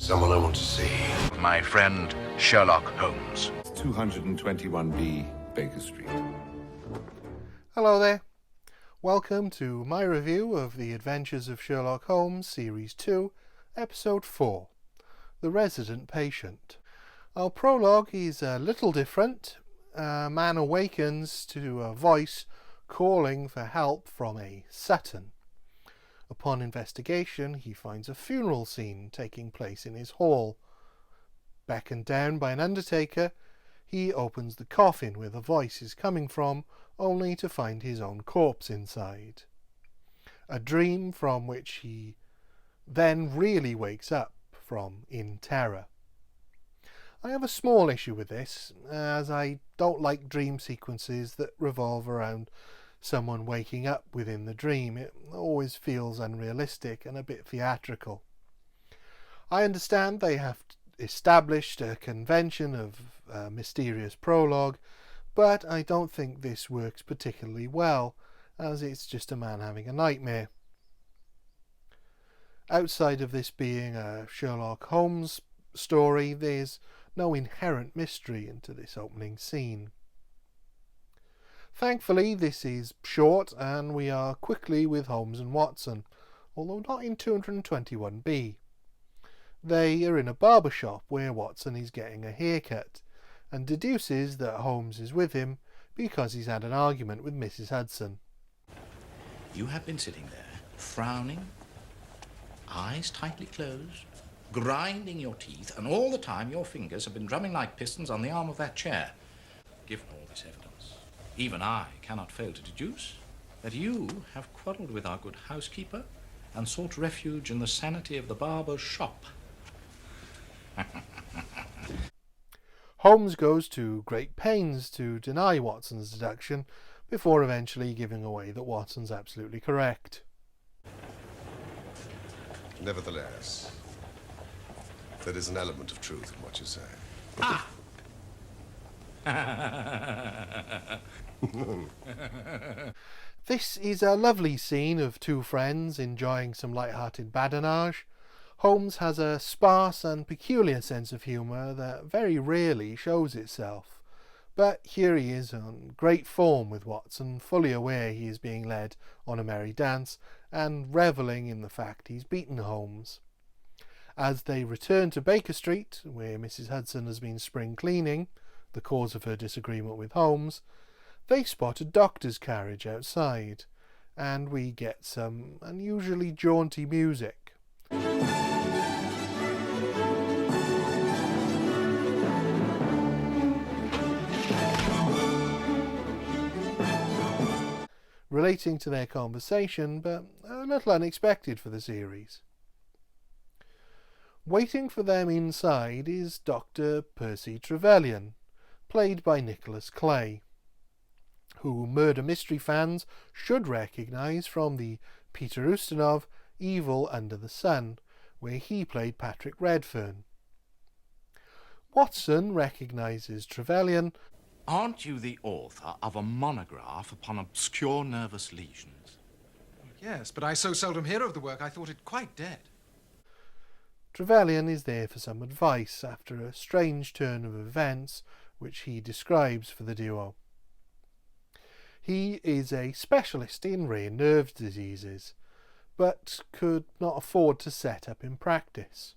Someone I want to see. My friend Sherlock Holmes. 221B Baker Street. Hello there. Welcome to my review of The Adventures of Sherlock Holmes, Series 2, Episode 4, The Resident Patient. Our prologue is a little different. A man awakens to a voice calling for help from a Sutton. Upon investigation, he finds a funeral scene taking place in his hall. Beckoned down by an undertaker, he opens the coffin where the voice is coming from, only to find his own corpse inside. A dream from which he then really wakes up from in terror. I have a small issue with this, as I don't like dream sequences that revolve around someone waking up within the dream. It always feels unrealistic and a bit theatrical. I understand they have established a convention of a mysterious prologue, but I don't think this works particularly well, as it's just a man having a nightmare. Outside of this being a Sherlock Holmes story, there's no inherent mystery into this opening scene. Thankfully, this is short, and we are quickly with Holmes and Watson, although not in 221B. They are in a barber shop where Watson is getting a haircut, and deduces that Holmes is with him because he's had an argument with Mrs. Hudson. You have been sitting there, frowning, eyes tightly closed, grinding your teeth, and all the time your fingers have been drumming like pistons on the arm of that chair. Given all this evidence, even I cannot fail to deduce that you have quarrelled with our good housekeeper and sought refuge in the sanity of the barber's shop. Holmes goes to great pains to deny Watson's deduction, before eventually giving away that Watson's absolutely correct. Nevertheless, there is an element of truth in what you say. Ah! This is a lovely scene of two friends enjoying some light-hearted badinage. Holmes has a sparse and peculiar sense of humour that very rarely shows itself, but here he is on great form with Watson, fully aware he is being led on a merry dance and revelling in the fact he's beaten Holmes. As they return to Baker Street, where Mrs. Hudson has been spring cleaning, the cause of her disagreement with Holmes, they spot a doctor's carriage outside, and we get some unusually jaunty music. Relating to their conversation, but a little unexpected for the series. Waiting for them inside is Dr. Percy Trevelyan, played by Nicholas Clay, who murder mystery fans should recognise from the Peter Ustinov Evil Under the Sun, where he played Patrick Redfern. Watson recognises Trevelyan. Aren't you the author of a monograph upon obscure nervous lesions? Yes, but I so seldom hear of the work, I thought it quite dead. Trevelyan is there for some advice after a strange turn of events which he describes for the duo. He is a specialist in rare nerve diseases, but could not afford to set up in practice.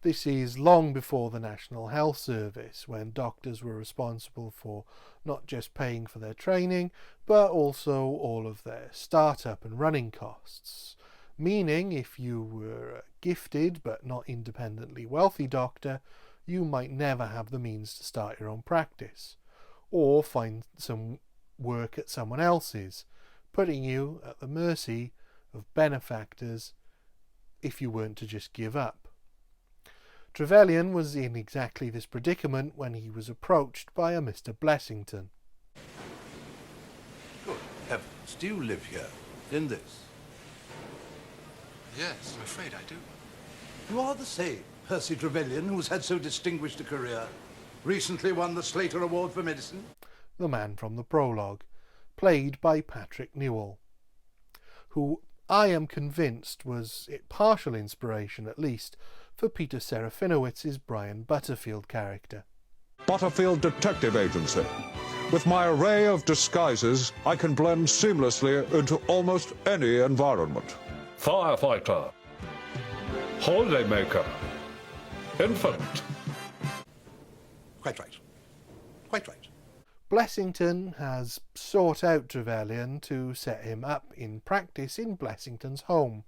This is long before the National Health Service, when doctors were responsible for not just paying for their training, but also all of their start-up and running costs. Meaning, if you were a gifted but not independently wealthy doctor, you might never have the means to start your own practice, or find some work at someone else's, putting you at the mercy of benefactors if you weren't to just give up. Trevelyan was in exactly this predicament when he was approached by a Mr. Blessington. Good heavens, do you live here, in this? Yes, I'm afraid I do. You are the same Percy Trevelyan who's had so distinguished a career. Recently won the Slater Award for Medicine. The man from the prologue, played by Patrick Newell, who I am convinced was partial inspiration, at least, for Peter Serafinowicz's Brian Butterfield character. Butterfield Detective Agency. With my array of disguises, I can blend seamlessly into almost any environment. Firefighter. Holidaymaker. Infant. Quite right. Quite right. Blessington has sought out Trevelyan to set him up in practice in Blessington's home,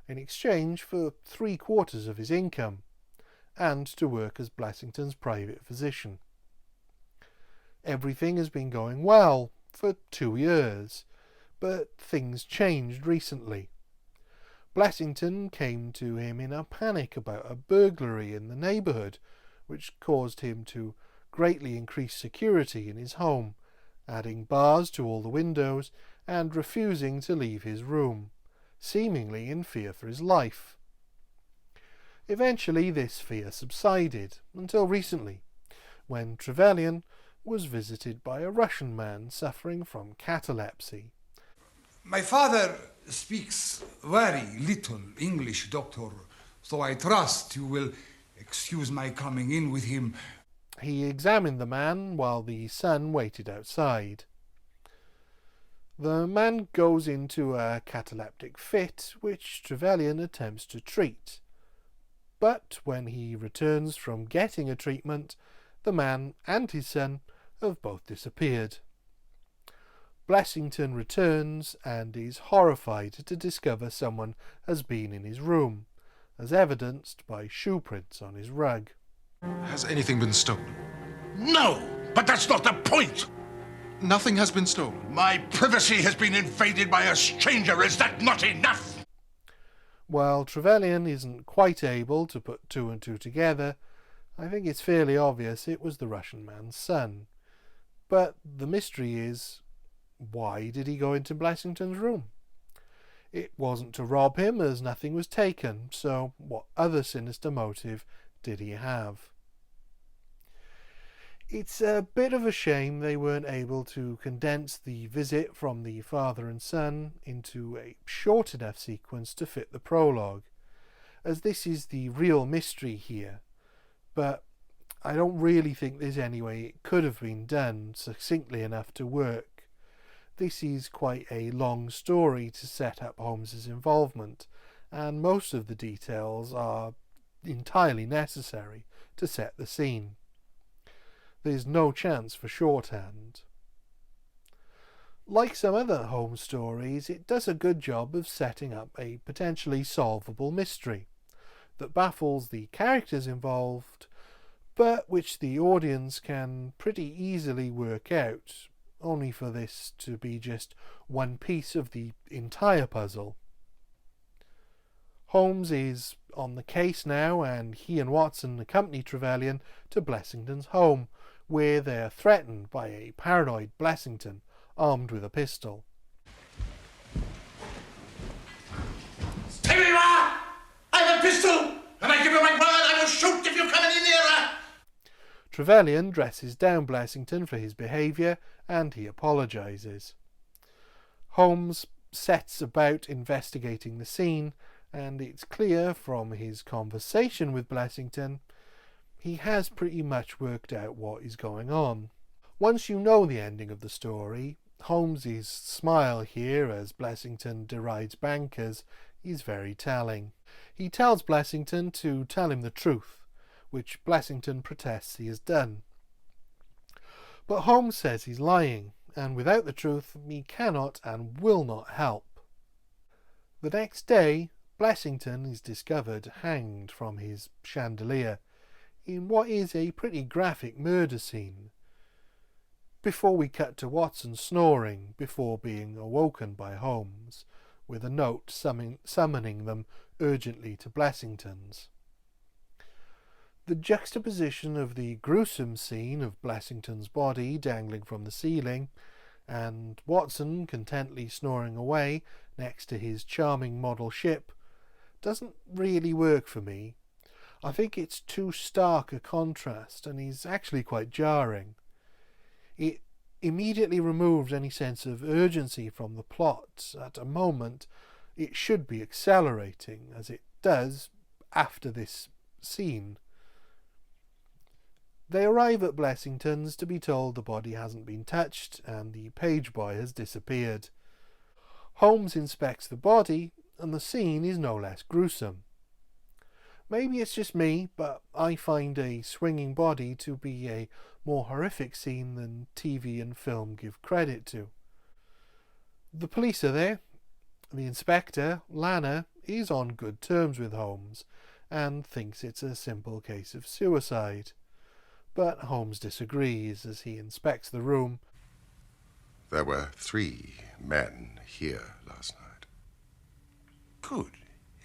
in exchange for 3/4 of his income, and to work as Blessington's private physician. Everything has been going well for 2 years, but things changed recently. Blessington came to him in a panic about a burglary in the neighbourhood, which caused him to greatly increase security in his home, adding bars to all the windows and refusing to leave his room, seemingly in fear for his life. Eventually this fear subsided, until recently, when Trevelyan was visited by a Russian man suffering from catalepsy. My father speaks very little English, doctor, so I trust you will excuse my coming in with him. He examined the man while the son waited outside. The man goes into a cataleptic fit, which Trevelyan attempts to treat. But when he returns from getting a treatment, the man and his son have both disappeared. Blessington returns and is horrified to discover someone has been in his room, as evidenced by shoe prints on his rug. Has anything been stolen? No, but that's not the point. Nothing has been stolen. My privacy has been invaded by a stranger. Is that not enough? While Trevelyan isn't quite able to put 2 and 2 together, I think it's fairly obvious it was the Russian man's son. But the mystery is, why did he go into Blessington's room? It wasn't to rob him, as nothing was taken, so what other sinister motive did he have? It's a bit of a shame they weren't able to condense the visit from the father and son into a short enough sequence to fit the prologue, as this is the real mystery here, but I don't really think there's any way it could have been done succinctly enough to work. This is quite a long story to set up Holmes's involvement, and most of the details are entirely necessary to set the scene. There's no chance for shorthand. Like some other Holmes stories, it does a good job of setting up a potentially solvable mystery that baffles the characters involved, but which the audience can pretty easily work out, only for this to be just one piece of the entire puzzle. Holmes is on the case now, and he and Watson accompany Trevelyan to Blessington's home, where they are threatened by a paranoid Blessington armed with a pistol. Stay where you are! I have a pistol, and I give you my word I will shoot if you come any nearer! Trevelyan dresses down Blessington for his behaviour, and he apologises. Holmes sets about investigating the scene, and it's clear from his conversation with Blessington he has pretty much worked out what is going on. Once you know the ending of the story, Holmes's smile here as Blessington derides bankers is very telling. He tells Blessington to tell him the truth, which Blessington protests he has done. But Holmes says he's lying, and without the truth he cannot and will not help. The next day, Blessington is discovered hanged from his chandelier in what is a pretty graphic murder scene, before we cut to Watson snoring before being awoken by Holmes, with a note summoning them urgently to Blessington's. The juxtaposition of the gruesome scene of Blessington's body dangling from the ceiling, and Watson contently snoring away next to his charming model ship, doesn't really work for me. I think it's too stark a contrast, and is actually quite jarring. It immediately removes any sense of urgency from the plot at a moment it should be accelerating, as it does after this scene. They arrive at Blessington's to be told the body hasn't been touched and the page boy has disappeared. Holmes inspects the body and the scene is no less gruesome. Maybe it's just me, but I find a swinging body to be a more horrific scene than TV and film give credit to. The police are there. The inspector, Lana, is on good terms with Holmes and thinks it's a simple case of suicide. But Holmes disagrees as he inspects the room. There were 3 men here last night. Good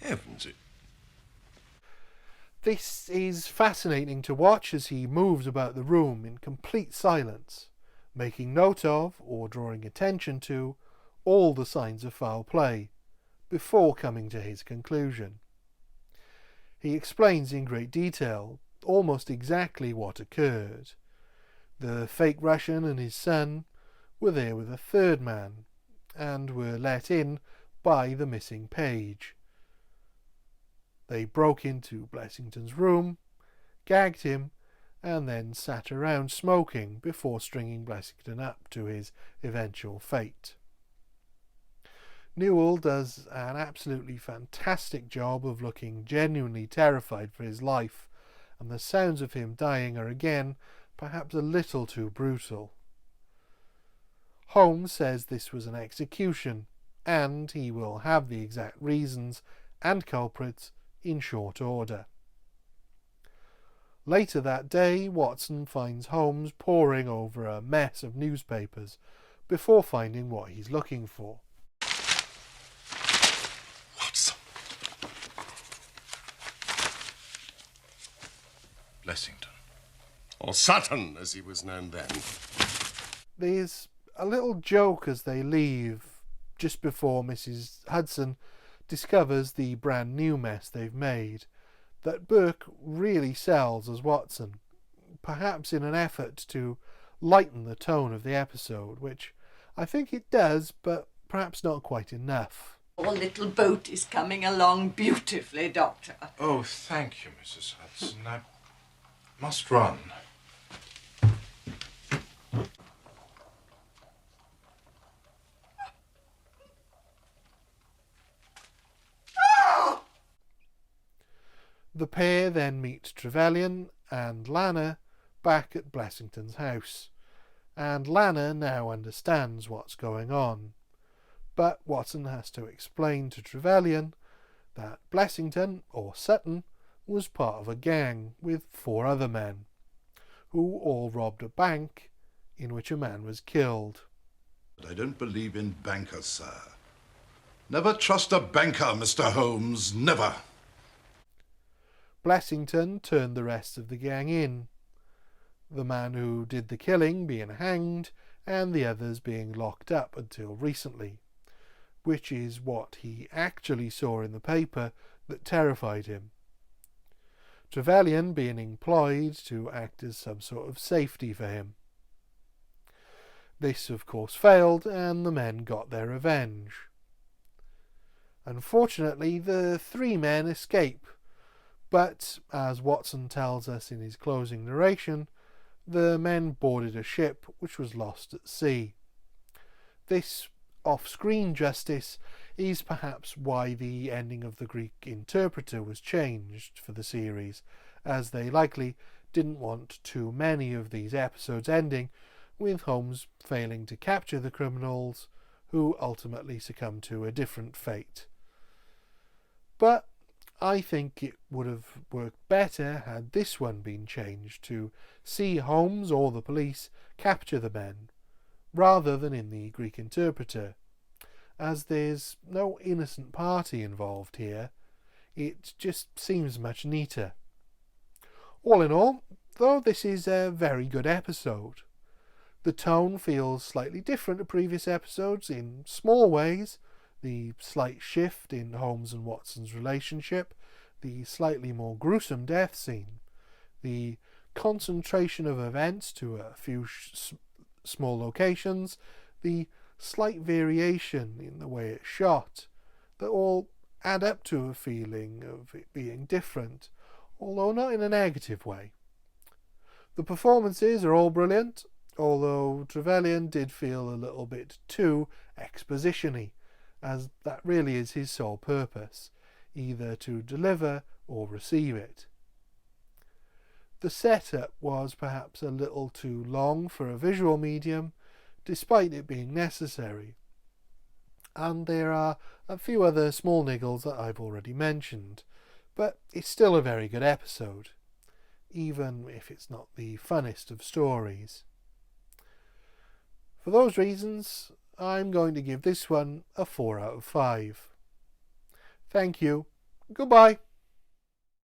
heavens. This is fascinating to watch as he moves about the room in complete silence, making note of, or drawing attention to, all the signs of foul play, before coming to his conclusion. He explains in great detail almost exactly what occurred. The fake Russian and his son were there with a 3rd man, and were let in by the missing page. They broke into Blessington's room, gagged him, and then sat around smoking before stringing Blessington up to his eventual fate. Newell does an absolutely fantastic job of looking genuinely terrified for his life, and the sounds of him dying are again perhaps a little too brutal. Holmes says this was an execution, and he will have the exact reasons and culprits in short order. Later that day, Watson finds Holmes poring over a mess of newspapers before finding what he's looking for. Watson. Blessington. Or Sutton, as he was known then. There's a little joke as they leave, just before Mrs. Hudson discovers the brand new mess they've made, that Burke really sells as Watson, perhaps in an effort to lighten the tone of the episode, which I think it does, but perhaps not quite enough. Our little boat is coming along beautifully, Doctor. Oh, thank you, Mrs. Hudson. I must run. The pair then meet Trevelyan and Lana back at Blessington's house, and Lana now understands what's going on. But Watson has to explain to Trevelyan that Blessington, or Sutton, was part of a gang with 4 other men, who all robbed a bank in which a man was killed. But I don't believe in bankers, sir. Never trust a banker, Mr. Holmes, never. Blessington turned the rest of the gang in, the man who did the killing being hanged and the others being locked up until recently, which is what he actually saw in the paper that terrified him. Trevelyan being employed to act as some sort of safety for him. This, of course, failed, and the men got their revenge. Unfortunately, the 3 men escape, but, as Watson tells us in his closing narration, the men boarded a ship which was lost at sea. This off-screen justice is perhaps why the ending of The Greek Interpreter was changed for the series, as they likely didn't want too many of these episodes ending with Holmes failing to capture the criminals, who ultimately succumb to a different fate. But I think it would have worked better had this one been changed to see Holmes or the police capture the men, rather than in the Greek Interpreter, as there's no innocent party involved here. It just seems much neater. All in all, though, this is a very good episode. The tone feels slightly different to previous episodes in small ways. The slight shift in Holmes and Watson's relationship, the slightly more gruesome death scene, the concentration of events to a few small locations, the slight variation in the way it's shot, that all add up to a feeling of it being different, although not in a negative way. The performances are all brilliant, although Trevelyan did feel a little bit too exposition-y, as that really is his sole purpose, either to deliver or receive it. The setup was perhaps a little too long for a visual medium, despite it being necessary, and there are a few other small niggles that I've already mentioned, but it's still a very good episode, even if it's not the funnest of stories. For those reasons, I'm going to give this one a 4 out of 5. Thank you. Goodbye.